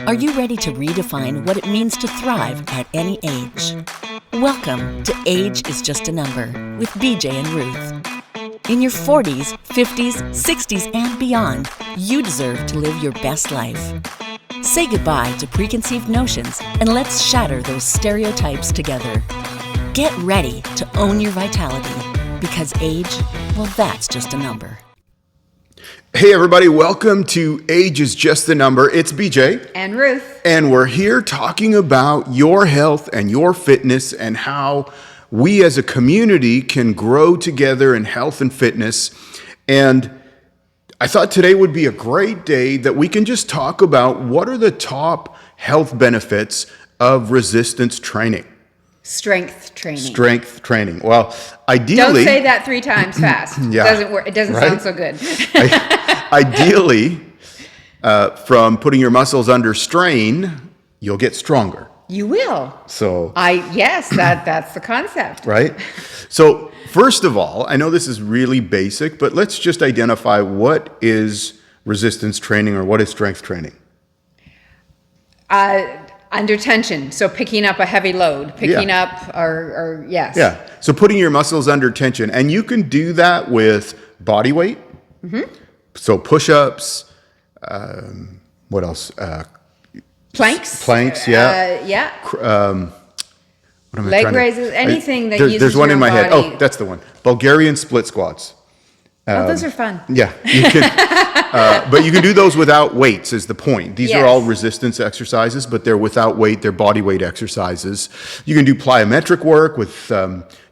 Are you ready to redefine what it means to thrive at any age? Welcome to Age is Just a Number with BJ and Ruth. In your 40s, 50s, 60s, and beyond, you deserve to live your best life. Say goodbye to preconceived notions and let's shatter those stereotypes together. Get ready to own your vitality because age, well, that's just a number. Hey everybody, welcome to Age is Just a Number. It's BJ. And Ruth. And we're here talking about your health and your fitness and how we as a community can grow together in health and fitness. And I thought today would be a great day that we can just talk about what are the top health benefits of resistance training. Strength training. Strength training. Well, ideally... Don't say that 3 times fast. Yeah, it doesn't work. It doesn't right? sound so good. Ideally, from putting your muscles under strain, you'll get stronger. You will. So yes, that's the concept. Right? So first of all, I know this is really basic, but let's just identify what is resistance training or what is strength training. Under tension, so picking up a heavy load, yes. Yeah, so putting your muscles under tension. And you can do that with body weight. Mm-hmm. So push-ups, what else? Planks. Planks, yeah. Leg raises, anything that uses There's one your in my head. body. Oh, that's the one. Bulgarian split squats. Those are fun. Yeah, you can, but you can do those without weights is the point. These are all resistance exercises, but they're without weight. They're body weight exercises. You can do plyometric work with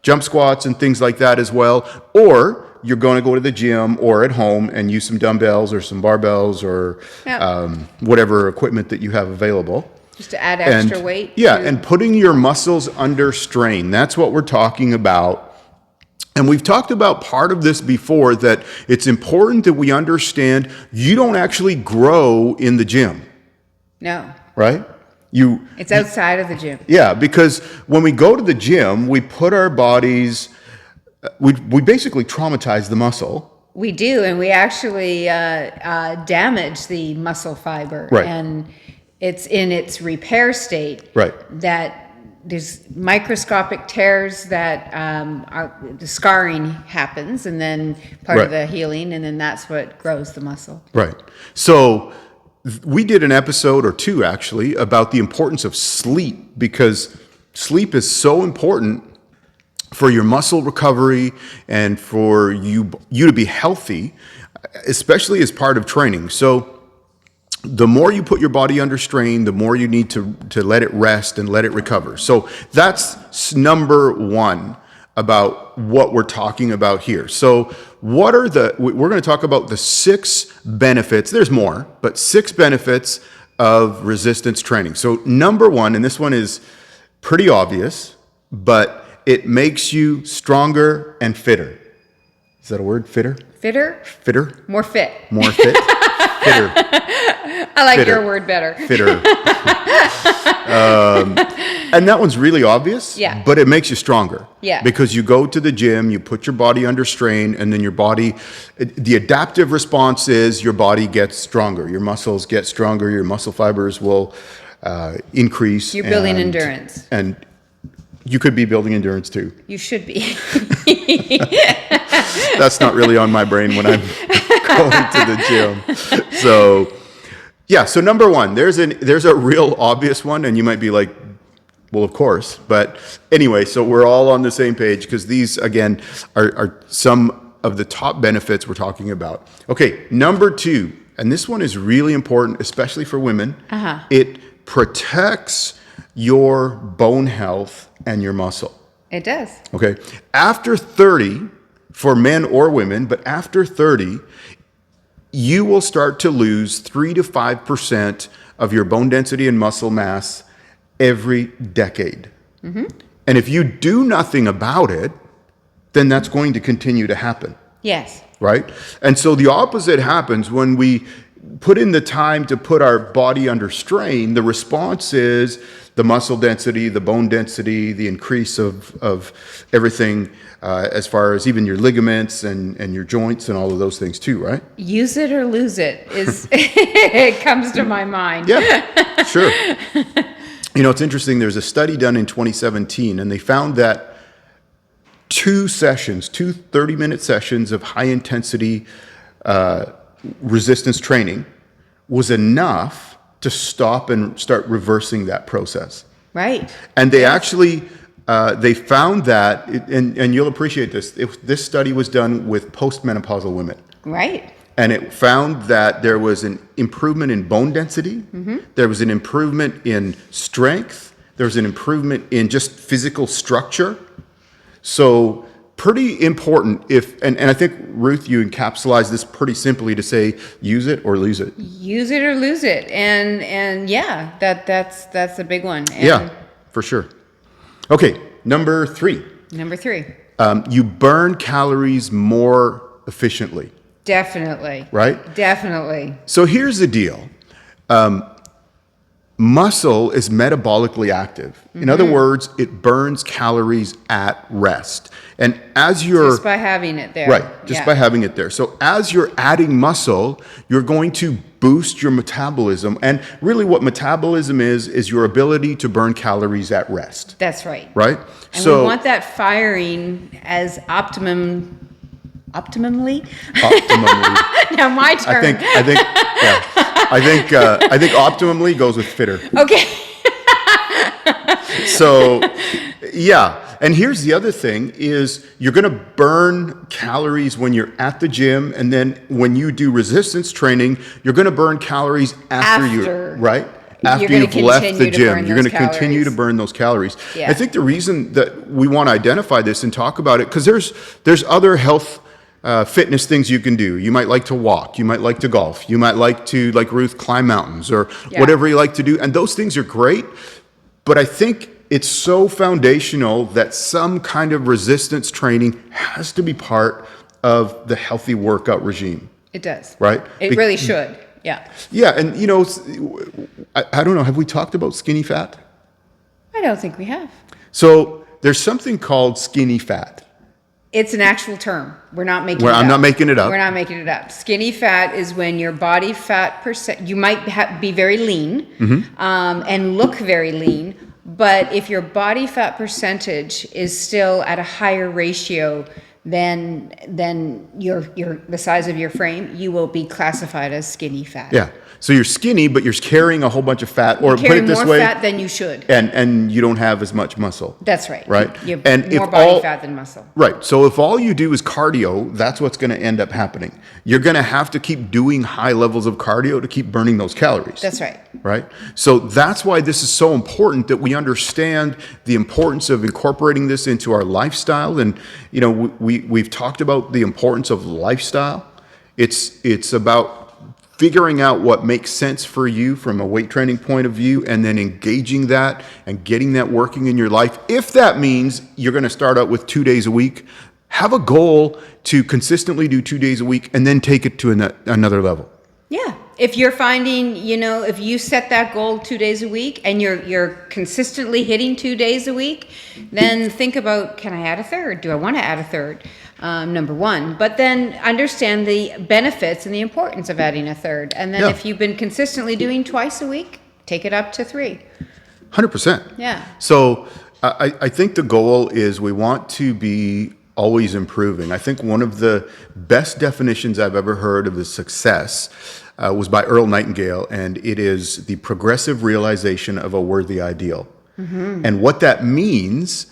jump squats and things like that as well. Or you're going to go to the gym or at home and use some dumbbells or some barbells or whatever equipment that you have available. Just to add extra weight. Yeah, and putting your muscles under strain. That's what we're talking about. And we've talked about part of this before, that it's important that we understand you don't actually grow in the gym. No. Right? It's outside of the gym. Yeah, because when we go to the gym, we put our bodies, we basically traumatize the muscle. We do, and we actually damage the muscle fiber. Right. And it's in its repair state. Right. That there's microscopic tears that the scarring happens, and then part of the healing, and then that's what grows the muscle. Right. So we did an episode or 2 actually about the importance of sleep, because sleep is so important for your muscle recovery and for you to be healthy, especially as part of training. So the more you put your body under strain, the more you need to let it rest and let it recover. So that's number 1 about what we're talking about here. So we're going to talk about the 6 benefits. There's more, but 6 benefits of resistance training. So number 1, and this one is pretty obvious, but it makes you stronger and fitter. Is that a word? Fitter? Fitter? Fitter? More fit. More fit? Fitter. I like Fitter. your word better. Fitter. And that one's really obvious, but it makes you stronger. Yeah. Because you go to the gym, you put your body under strain, and then your body, the adaptive response is your body gets stronger. Your muscles get stronger. Your muscle fibers will increase. You're building endurance. And you could be building endurance too. You should be. That's not really on my brain when I'm going to the gym. So, yeah. So number 1, there's a real obvious one, and you might be like, well, of course. But anyway, so we're all on the same page because these, again, are some of the top benefits we're talking about. Okay, number 2, and this one is really important, especially for women. It protects your bone health and your muscle. It does. Okay. After 30, for men or women, but after 30, you will start to lose 3 to 5% of your bone density and muscle mass every decade. Mm-hmm. And if you do nothing about it, then that's going to continue to happen. Yes. Right? And so the opposite happens when we put in the time to put our body under strain, the response is the muscle density, the bone density, the increase of everything as far as even your ligaments and your joints and all of those things too, right? Use it or lose it is it comes to my mind. Yeah, sure. It's interesting. There's a study done in 2017, and they found that 2 30-minute sessions of high-intensity resistance training was enough to stop and start reversing that process. Right. And they actually, they found that, and you'll appreciate this, this study was done with postmenopausal women. Right. And it found that there was an improvement in bone density, there was an improvement in strength, there was an improvement in just physical structure. So pretty important and I think, Ruth, you encapsulized this pretty simply to say, use it or lose it. Use it or lose it. And yeah, that's a big one. And yeah, for sure. Okay, number 3. Number 3. You burn calories more efficiently. Definitely. Right? Definitely. So here's the deal. Muscle is metabolically active. In other words, it burns calories at rest. And as you're... Just by having it there. Right, just by having it there. So as you're adding muscle, you're going to boost your metabolism. And really what metabolism is your ability to burn calories at rest. That's right. Right? And we want that firing as optimally? Optimally. Now my turn. I think optimally goes with fitter. Okay. So, yeah. And here's the other thing is you're going to burn calories when you're at the gym, and then when you do resistance training, you're going to burn calories after you, right? After you've left the gym, you're going to continue to burn those calories. Yeah. I think the reason that we want to identify this and talk about it, because there's other health fitness things you can do. You might like to walk. You might like to golf. You might like to, like Ruth, climb mountains or whatever you like to do. And those things are great. But I think it's so foundational that some kind of resistance training has to be part of the healthy workout regime. It does. Right? It really should. Yeah. Yeah. And, I don't know. Have we talked about skinny fat? I don't think we have. So there's something called skinny fat. It's an actual term. We're not making it up. I'm not making it up. We're not making it up. Skinny fat is when your body fat percent, you might be very lean and look very lean, but if your body fat percentage is still at a higher ratio than the size of your frame, you will be classified as skinny fat. Yeah. So you're skinny, but you're carrying a whole bunch of fat, or put it this way, more fat than you should, and you don't have as much muscle. That's right. Right. You have more body fat than muscle. Right. So if all you do is cardio, that's what's going to end up happening. You're going to have to keep doing high levels of cardio to keep burning those calories. That's right. Right. So that's why this is so important that we understand the importance of incorporating this into our lifestyle. And we've talked about the importance of lifestyle. It's about figuring out what makes sense for you from a weight training point of view, and then engaging that and getting that working in your life. If that means you're going to start out with 2 days a week, have a goal to consistently do 2 days a week and then take it to another level. Yeah. If you're finding, if you set that goal 2 days a week and you're consistently hitting 2 days a week, then think about, can I add a third? Do I want to add a third? Number one, but then understand the benefits and the importance of adding a third. And then if you've been consistently doing twice a week, take it up to 3. 100%. Yeah. So I think the goal is we want to be always improving. I think one of the best definitions I've ever heard of the success was by Earl Nightingale, and it is the progressive realization of a worthy ideal. And what that means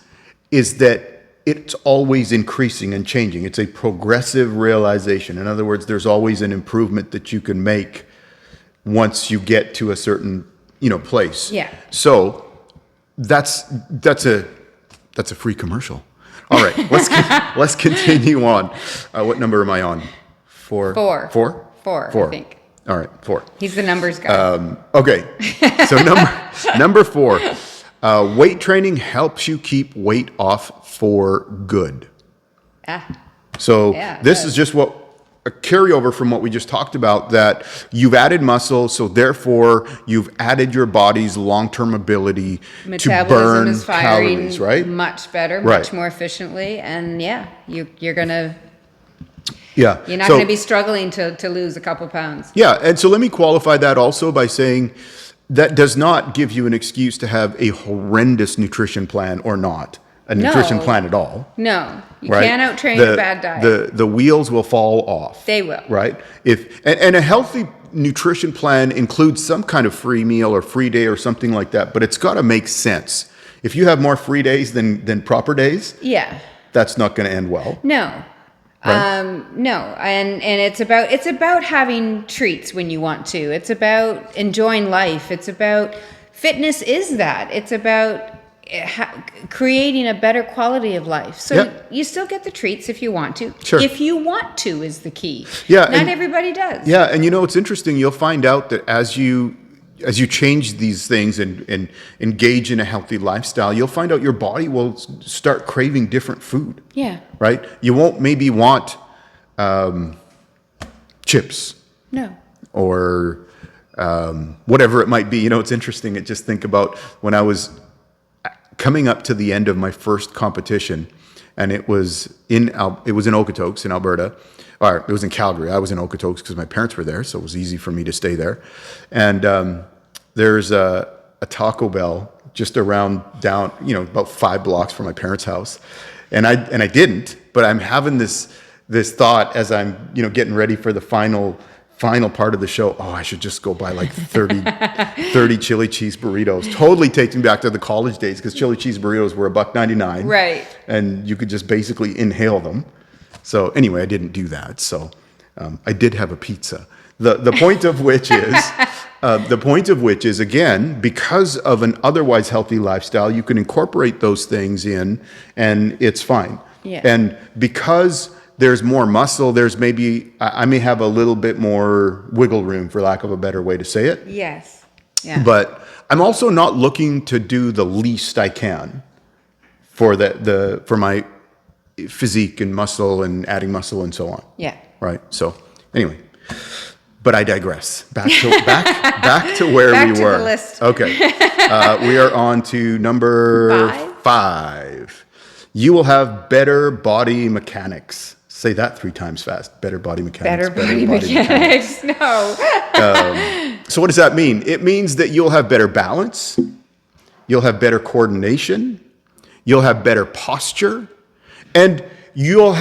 is that it's always increasing and changing. It's a progressive realization. In other words, there's always an improvement that you can make once you get to a certain, place. Yeah. So that's a free commercial. All right, let's continue on. What number am I on? 4. 4. 4? 4, I think. All right, 4. He's the numbers guy. Okay. So number 4. Weight training helps you keep weight off for good. Ah. So Yeah, this is just what a carryover from what we just talked about, that you've added muscle, so therefore you've added your body's long-term ability Metabolism to burn is firing calories, right? much better, Right. much more efficiently, and you're gonna Yeah. you're not So- gonna be struggling to lose a couple pounds. Yeah, and so let me qualify that also by saying that does not give you an excuse to have a horrendous nutrition plan or not a nutrition No. plan at all. No, you Right? can't outtrain a bad diet. The wheels will fall off. They will. Right? And a healthy nutrition plan includes some kind of free meal or free day or something like that, but it's got to make sense. If you have more free days than proper days, Yeah. that's not going to end well. No. Right? No, and it's about having treats when you want to. It's about enjoying life. It's about fitness is that. It's about creating a better quality of life. So Yep. you still get the treats if you want to. Sure. If you want to is the key. Yeah, Not and- everybody does. Yeah, and it's interesting. You'll find out that as you change these things and engage in a healthy lifestyle, you'll find out your body will start craving different food. Yeah. Right? You won't maybe want chips No. or whatever it might be. It's interesting. Just think about when I was coming up to the end of my first competition, and it was in Okotoks in Alberta. Or it was in Calgary. I was in Okotoks because my parents were there, so it was easy for me to stay there. And there's a Taco Bell just around down, about 5 blocks from my parents' house, and I didn't. But I'm having this thought as I'm getting ready for the final part of the show. Oh, I should just go buy like 30 chili cheese burritos. Totally takes me back to the college days, because chili cheese burritos were $1.99. Right. And you could just basically inhale them. So anyway, I didn't do that. So I did have a pizza. The point of which is, again, because of an otherwise healthy lifestyle, you can incorporate those things in, and it's fine. Yeah. And because there's more muscle, I may have a little bit more wiggle room, for lack of a better way to say it. Yes. Yeah. But I'm also not looking to do the least I can for my physique and muscle and adding muscle and so on. Yeah. Right. So anyway, but I digress. Back to where Back we to were. the list. Okay. We are on to number 5. You will have better body mechanics. Say that 3 times fast. Better body mechanics. Better body mechanics. No. So what does that mean? It means that you'll have better balance. You'll have better coordination. You'll have better posture. And it'll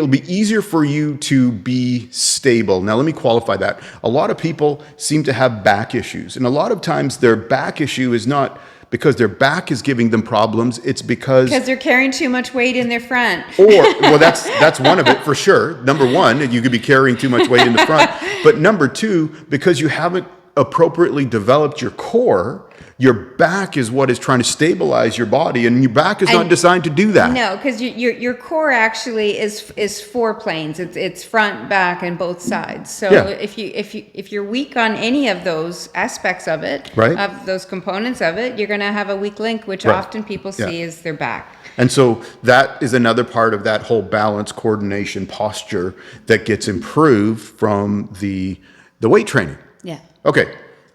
be easier for you to be stable. Now, let me qualify that. A lot of people seem to have back issues. And a lot of times their back issue is not because their back is giving them problems. It's because They're carrying too much weight in their front. That's one of it for sure. Number one, you could be carrying too much weight in the front. But number 2, because you haven't appropriately developed your core, your back is what is trying to stabilize your body, and your back is not designed to do that. No, because your core actually is 4 planes. It's front, back, and both sides. So Yeah. if you're weak on any of those aspects of it, Right. of those components of it, you're going to have a weak link, which Right. often people see Yeah. as their back. And so that is another part of that whole balance, coordination, posture that gets improved from the weight training. Yeah. Okay.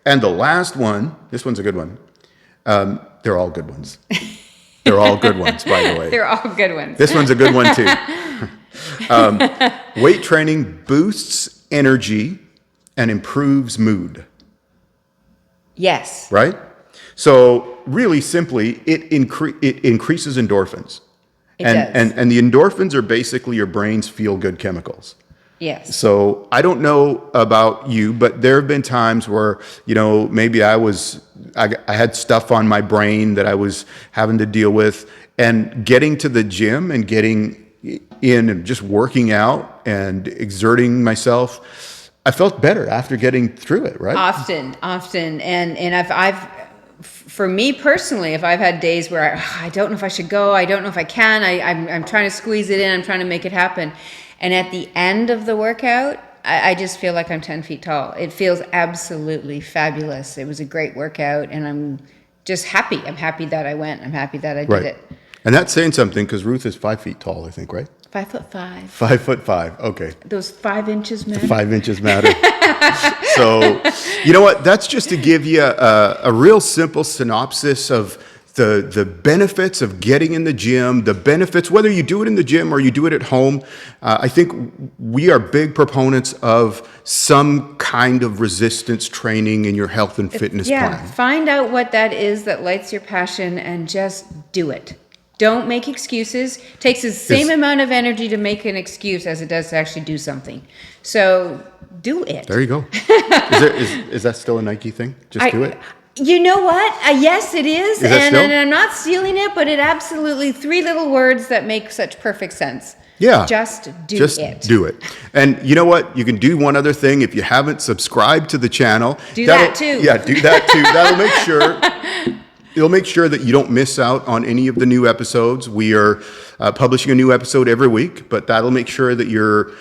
And the last one, this one's a good one. They're all good ones. They're all good ones, by the way. They're all good ones. This one's a good one, too. Weight training boosts energy and improves mood, Yes. right? So really simply, it increases endorphins. It does. And the endorphins are basically your brain's feel-good chemicals. Yes. So I don't know about you, but there have been times where, maybe I had stuff on my brain that I was having to deal with, and getting to the gym and getting in and just working out and exerting myself, I felt better after getting through it, right? Often. And I've for me personally, if I've had days where I don't know if I should go, I don't know if I can, I'm trying to squeeze it in, I'm trying to make it happen. And at the end of the workout, I just feel like I'm 10 feet tall. It feels absolutely fabulous. It was a great workout, and I'm just happy. I'm happy that I went. I'm happy that I did it. And that's saying something, because Ruth is 5 feet tall, I think, right? 5'5". 5'5". Okay. Those 5 inches matter. 5 inches matter. So, you know what? That's just to give you a real simple synopsis of the benefits of getting in the gym, the benefits, whether you do it in the gym or you do it at home. I think we are big proponents of some kind of resistance training in your health and fitness plan. Find out what that is that lights your passion and just do it. Don't make excuses. It takes the same amount of energy to make an excuse as it does to actually do something. So do it. There you go. Is that still a Nike thing? Just do it? You know what? Yes, it is. And I'm not stealing it, but it absolutely 3 little words that make such perfect sense. Yeah. Just do it. Do it. And you know what? You can do one other thing. If you haven't subscribed to the channel. Do that too. Yeah, do that too. That'll make sure. It'll make sure that you don't miss out on any of the new episodes. We are publishing a new episode every week, but that'll make sure that you're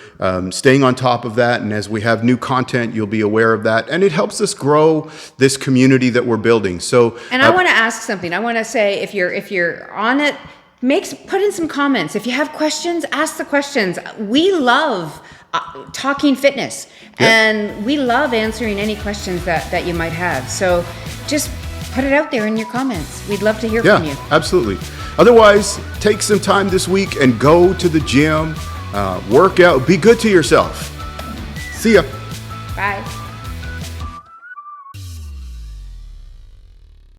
staying on top of that. And as we have new content, you'll be aware of that. And it helps us grow this community that we're building. So, and I want to ask something. I want to say, if you're on it, put in some comments. If you have questions, ask the questions. We love talking fitness, and we love answering any questions that you might have. So just put it out there in your comments. We'd love to hear from you. Yeah, absolutely. Otherwise, take some time this week and go to the gym, work out, be good to yourself. See ya. Bye.